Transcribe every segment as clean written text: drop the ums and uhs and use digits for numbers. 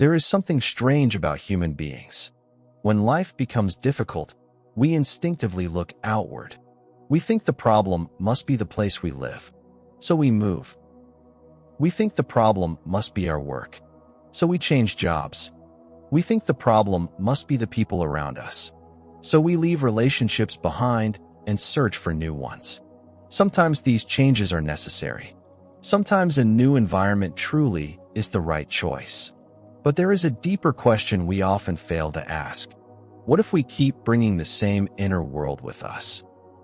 There is something strange about human beings. When life becomes difficult, we instinctively look outward. We think the problem must be the place we live, so we move. We think the problem must be our work, so we change jobs. We think the problem must be the people around us, so we leave relationships behind and search for new ones. Sometimes these changes are necessary. Sometimes a new environment truly is the right choice. But there is a deeper question we often fail to ask. What if we keep bringing the same inner world with us?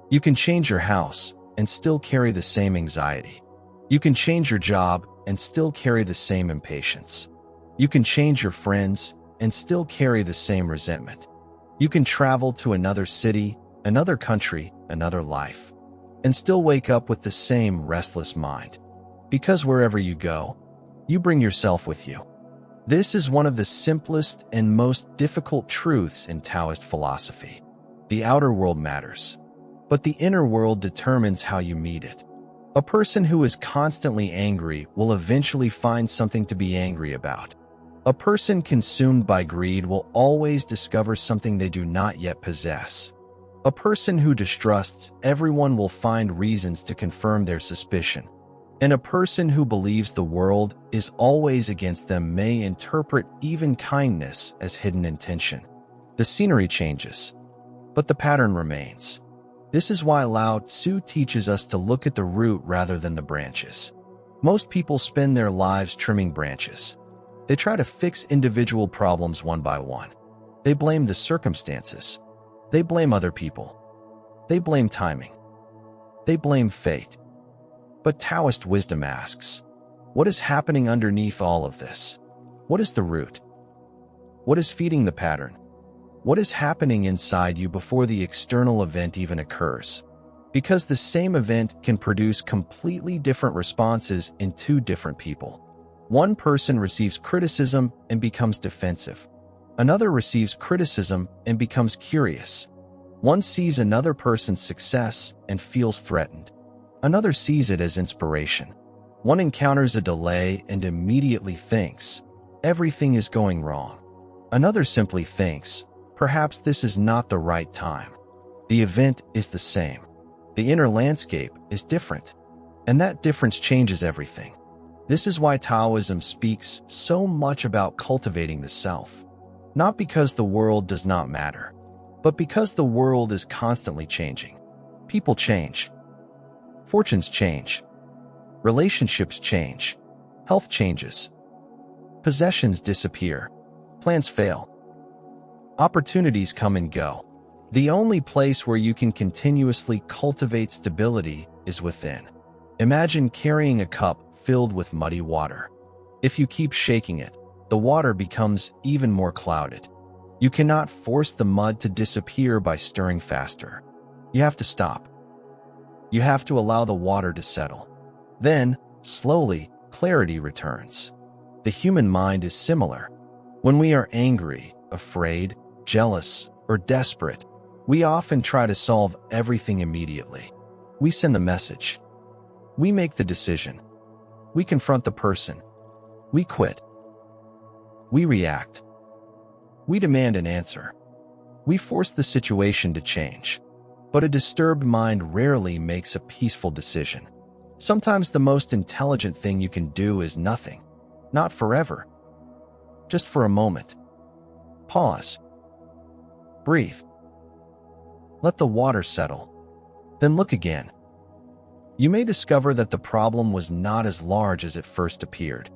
You can change your house and still carry the same anxiety. You can change your job and still carry the same impatience. You can change your friends and still carry the same resentment. You can travel to another city, another country, another life, and still wake up with the same restless mind. Because wherever you go, you bring yourself with you. This is one of the simplest and most difficult truths in Taoist philosophy. The outer world matters, but the inner world determines how you meet it. A person who is constantly angry will eventually find something to be angry about. A person consumed by greed will always discover something they do not yet possess. A person who distrusts everyone will find reasons to confirm their suspicion. And a person who believes the world is always against them may interpret even kindness as hidden intention. The scenery changes, but the pattern remains. This is why Lao Tzu teaches us to look at the root rather than the branches. Most people spend their lives trimming branches. They try to fix individual problems one by one. They blame the circumstances. They blame other people. They blame timing. They blame fate. But Taoist wisdom asks, what is happening underneath all of this? What is the root? What is feeding the pattern? What is happening inside you before the external event even occurs? Because the same event can produce completely different responses in two different people. One person receives criticism and becomes defensive. Another receives criticism and becomes curious. One sees another person's success and feels threatened. Another sees it as inspiration. One encounters a delay and immediately thinks, everything is going wrong. Another simply thinks, perhaps this is not the right time. The event is the same. The inner landscape is different, and that difference changes everything. This is why Taoism speaks so much about cultivating the self. Not because the world does not matter, but because the world is constantly changing. People change. Fortunes change. Relationships change. Health changes. Possessions disappear. Plans fail. Opportunities come and go. The only place where you can continuously cultivate stability is within. Imagine carrying a cup filled with muddy water. If you keep shaking it, the water becomes even more clouded. You cannot force the mud to disappear by stirring faster. You have to stop. You have to allow the water to settle. Then, slowly, clarity returns. The human mind is similar. When we are angry, afraid, jealous, or desperate, we often try to solve everything immediately. We send the message. We make the decision. We confront the person. We quit. We react. We demand an answer. We force the situation to change. But a disturbed mind rarely makes a peaceful decision. Sometimes the most intelligent thing you can do is nothing. Not forever. Just for a moment. Pause. Breathe. Let the water settle. Then look again. You may discover that the problem was not as large as it first appeared.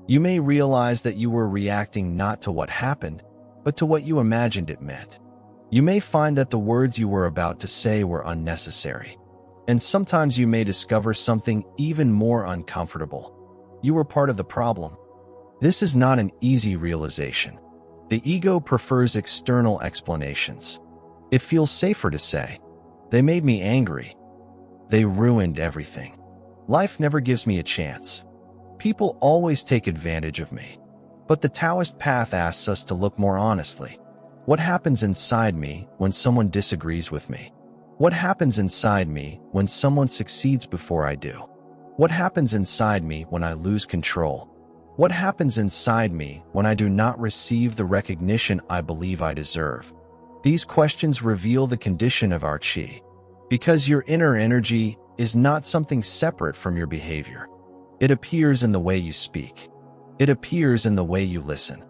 You may realize that you were reacting not to what happened, but to what you imagined it meant. You may find that the words you were about to say were unnecessary. And sometimes you may discover something even more uncomfortable. You were part of the problem. This is not an easy realization. The ego prefers external explanations. It feels safer to say, they made me angry. They ruined everything. Life never gives me a chance. People always take advantage of me. But the Taoist path asks us to look more honestly. What happens inside me when someone disagrees with me? What happens inside me when someone succeeds before I do? What happens inside me when I lose control? What happens inside me when I do not receive the recognition I believe I deserve? These questions reveal the condition of our Qi, because your inner energy is not something separate from your behavior. It appears in the way you speak. It appears in the way you listen.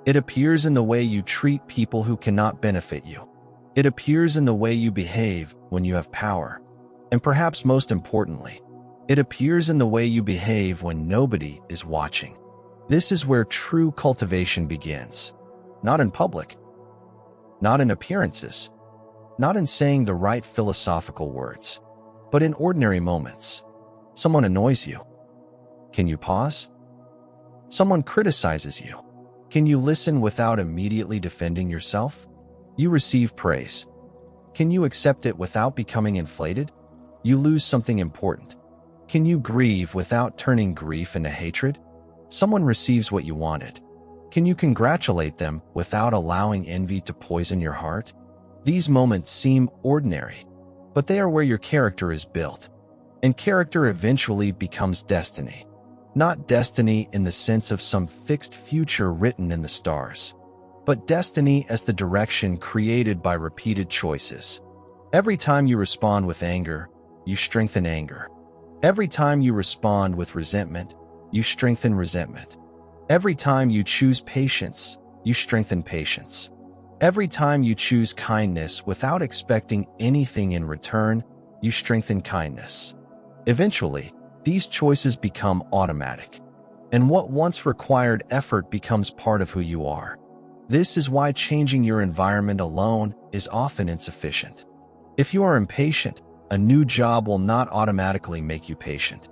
It appears in the way you treat people who cannot benefit you. It appears in the way you behave when you have power. And perhaps most importantly, it appears in the way you behave when nobody is watching. This is where true cultivation begins. Not in public, not in appearances, not in saying the right philosophical words, but in ordinary moments. Someone annoys you. Can you pause? Someone criticizes you. Can you listen without immediately defending yourself? You receive praise. Can you accept it without becoming inflated? You lose something important. Can you grieve without turning grief into hatred? Someone receives what you wanted. Can you congratulate them without allowing envy to poison your heart? These moments seem ordinary, but they are where your character is built. And character eventually becomes destiny. Not destiny in the sense of some fixed future written in the stars, but destiny as the direction created by repeated choices. Every time you respond with anger, you strengthen anger. Every time you respond with resentment, you strengthen resentment. Every time you choose patience, you strengthen patience. Every time you choose kindness without expecting anything in return, you strengthen kindness. Eventually, these choices become automatic, and what once required effort becomes part of who you are. This is why changing your environment alone is often insufficient. If you are impatient, a new job will not automatically make you patient.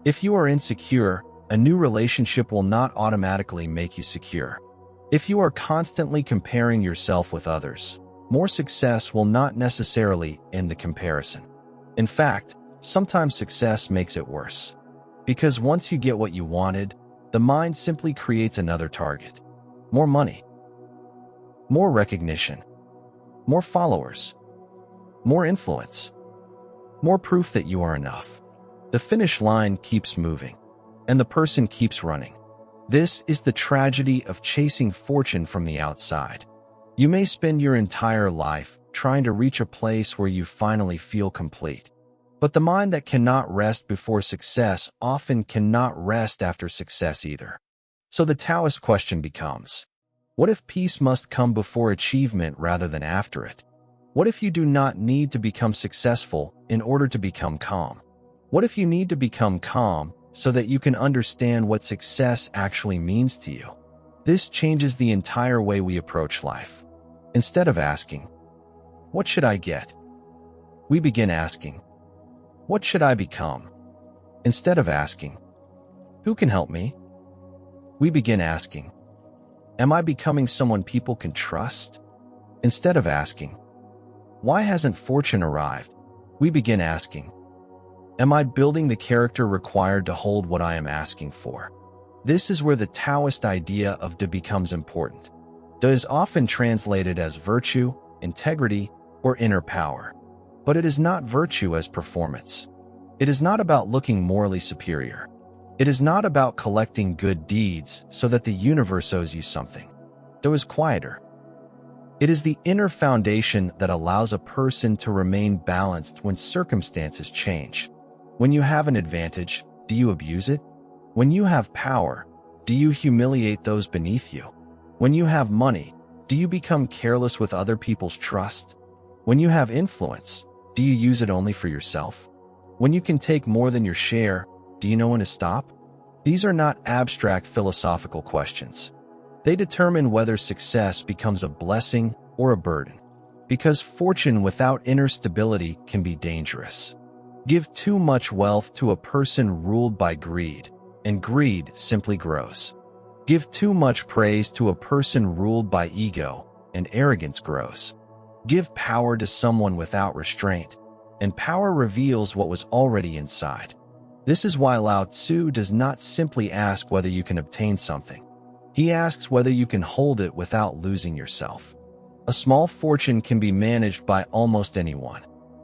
If you are insecure, a new relationship will not automatically make you secure. If you are constantly comparing yourself with others, more success will not necessarily end the comparison. In fact, sometimes success makes it worse. Because once you get what you wanted, the mind simply creates another target. More money, more recognition, more followers, more influence, more proof that you are enough. The finish line keeps moving, and the person keeps running. This is the tragedy of chasing fortune from the outside. You may spend your entire life trying to reach a place where you finally feel complete. But the mind that cannot rest before success often cannot rest after success either. So the Taoist question becomes, what if peace must come before achievement rather than after it? What if you do not need to become successful in order to become calm? What if you need to become calm so that you can understand what success actually means to you? This changes the entire way we approach life. Instead of asking, what should I get? We begin asking, what should I become? Instead of asking, who can help me? We begin asking, am I becoming someone people can trust? Instead of asking, why hasn't fortune arrived? We begin asking, am I building the character required to hold what I am asking for? This is where the Taoist idea of De becomes important. De is often translated as virtue, integrity, or inner power. But it is not virtue as performance. It is not about looking morally superior. It is not about collecting good deeds so that the universe owes you something. De is quieter. It is the inner foundation that allows a person to remain balanced when circumstances change. When you have an advantage, do you abuse it? When you have power, do you humiliate those beneath you? When you have money, do you become careless with other people's trust? When you have influence, do you use it only for yourself? When you can take more than your share, do you know when to stop? These are not abstract philosophical questions. They determine whether success becomes a blessing or a burden. Because fortune without inner stability can be dangerous. Give too much wealth to a person ruled by greed, and greed simply grows. Give too much praise to a person ruled by ego, and arrogance grows. Give power to someone without restraint, and power reveals what was already inside. This is why Lao Tzu does not simply ask whether you can obtain something. He asks whether you can hold it without losing yourself. A small fortune can be managed by almost anyone.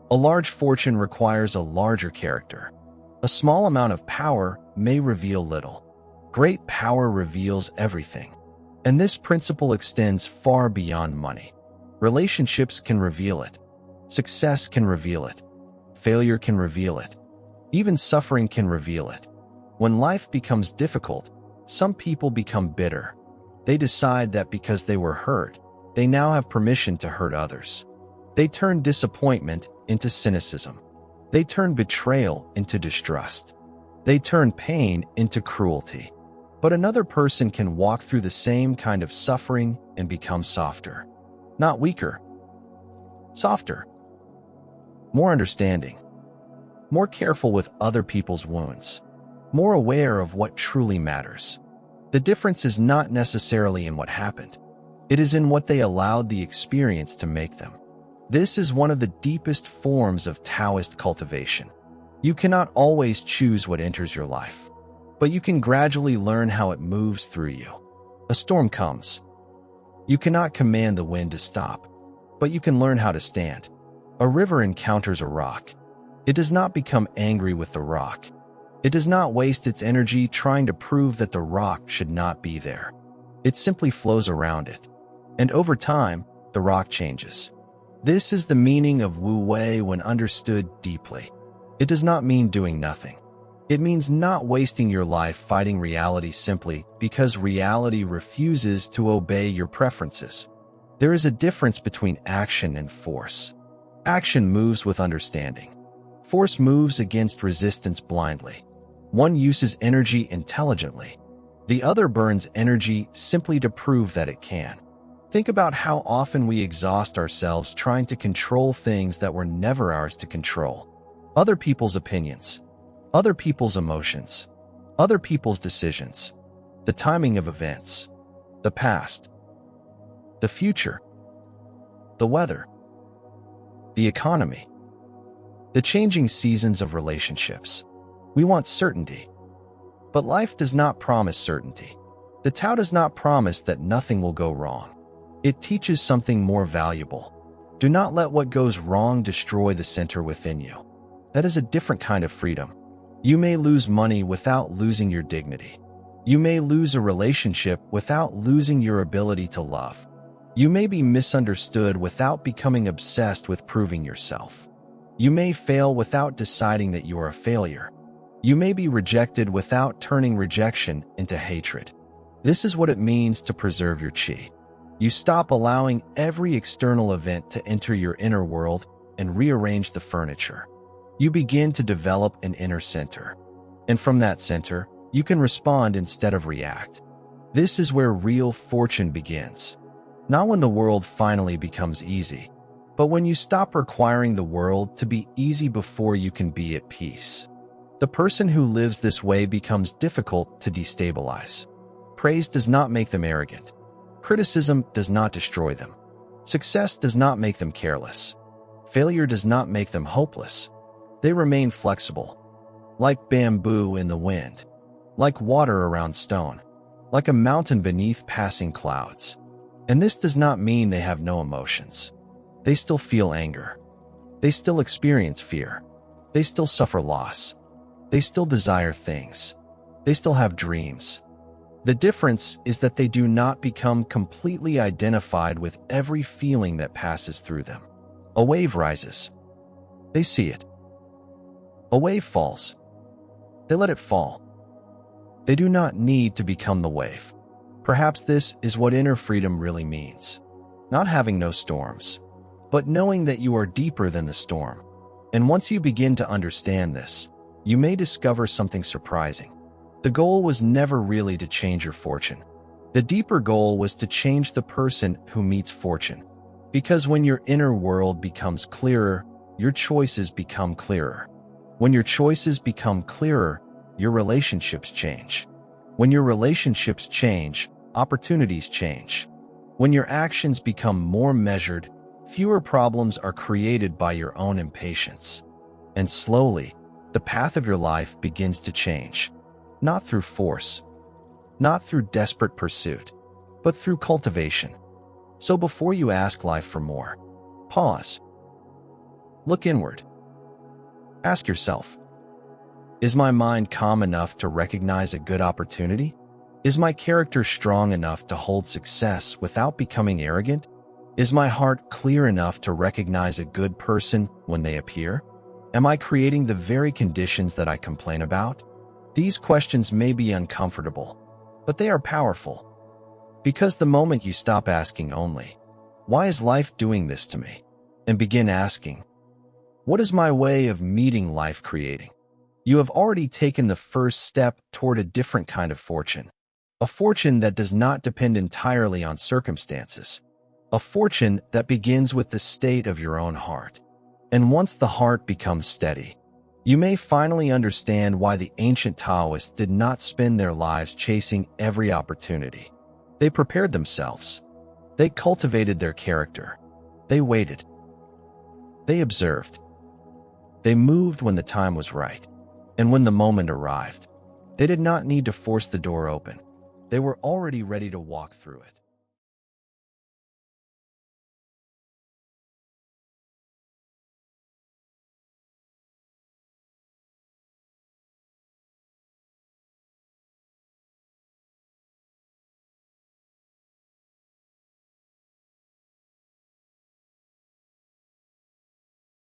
A large fortune requires a larger character. A small amount of power may reveal little. Great power reveals everything. And this principle extends far beyond money. Relationships can reveal it. Success can reveal it. Failure can reveal it. Even suffering can reveal it. When life becomes difficult, some people become bitter. They decide that because they were hurt, they now have permission to hurt others. They turn disappointment into cynicism. They turn betrayal into distrust. They turn pain into cruelty. But another person can walk through the same kind of suffering and become softer. Not weaker. Softer. More understanding. More careful with other people's wounds. More aware of what truly matters. The difference is not necessarily in what happened. It is in what they allowed the experience to make them. This is one of the deepest forms of Taoist cultivation. You cannot always choose what enters your life, but you can gradually learn how it moves through you. A storm comes. You cannot command the wind to stop, but you can learn how to stand. A river encounters a rock. It does not become angry with the rock. It does not waste its energy trying to prove that the rock should not be there. It simply flows around it. And over time, the rock changes. This is the meaning of Wu Wei when understood deeply. It does not mean doing nothing. It means not wasting your life fighting reality simply because reality refuses to obey your preferences. There is a difference between action and force. Action moves with understanding. Force moves against resistance blindly. One uses energy intelligently. The other burns energy simply to prove that it can. Think about how often we exhaust ourselves trying to control things that were never ours to control. Other people's opinions, other people's emotions, other people's decisions, the timing of events, the past, the future, the weather, the economy, the changing seasons of relationships. We want certainty, but life does not promise certainty. The Tao does not promise that nothing will go wrong. It teaches something more valuable. Do not let what goes wrong destroy the center within you. That is a different kind of freedom. You may lose money without losing your dignity. You may lose a relationship without losing your ability to love. You may be misunderstood without becoming obsessed with proving yourself. You may fail without deciding that you are a failure. You may be rejected without turning rejection into hatred. This is what it means to preserve your Qi. You stop allowing every external event to enter your inner world and rearrange the furniture. You begin to develop an inner center. And from that center, you can respond instead of react. This is where real fortune begins. Not when the world finally becomes easy, but when you stop requiring the world to be easy before you can be at peace. The person who lives this way becomes difficult to destabilize. Praise does not make them arrogant. Criticism does not destroy them. Success does not make them careless. Failure does not make them hopeless. They remain flexible, like bamboo in the wind, like water around stone, like a mountain beneath passing clouds. And this does not mean they have no emotions. They still feel anger. They still experience fear. They still suffer loss. They still desire things. They still have dreams. The difference is that they do not become completely identified with every feeling that passes through them. A wave rises. They see it. A wave falls. They let it fall. They do not need to become the wave. Perhaps this is what inner freedom really means. Not having no storms, but knowing that you are deeper than the storm. And once you begin to understand this, you may discover something surprising. The goal was never really to change your fortune. The deeper goal was to change the person who meets fortune. Because when your inner world becomes clearer, your choices become clearer. When your choices become clearer, your relationships change. When your relationships change, opportunities change. When your actions become more measured, fewer problems are created by your own impatience. And slowly, the path of your life begins to change. Not through force, not through desperate pursuit, but through cultivation. So before you ask life for more, pause. Look inward. Ask yourself, is my mind calm enough to recognize a good opportunity? Is my character strong enough to hold success without becoming arrogant? Is my heart clear enough to recognize a good person when they appear? Am I creating the very conditions that I complain about? These questions may be uncomfortable, but they are powerful. Because the moment you stop asking only, "Why is life doing this to me?" and begin asking, "What is my way of meeting life creating?" you have already taken the first step toward a different kind of fortune. A fortune that does not depend entirely on circumstances. A fortune that begins with the state of your own heart. And once the heart becomes steady, you may finally understand why the ancient Taoists did not spend their lives chasing every opportunity. They prepared themselves. They cultivated their character. They waited. They observed. They moved when the time was right. And when the moment arrived, they did not need to force the door open. They were already ready to walk through it.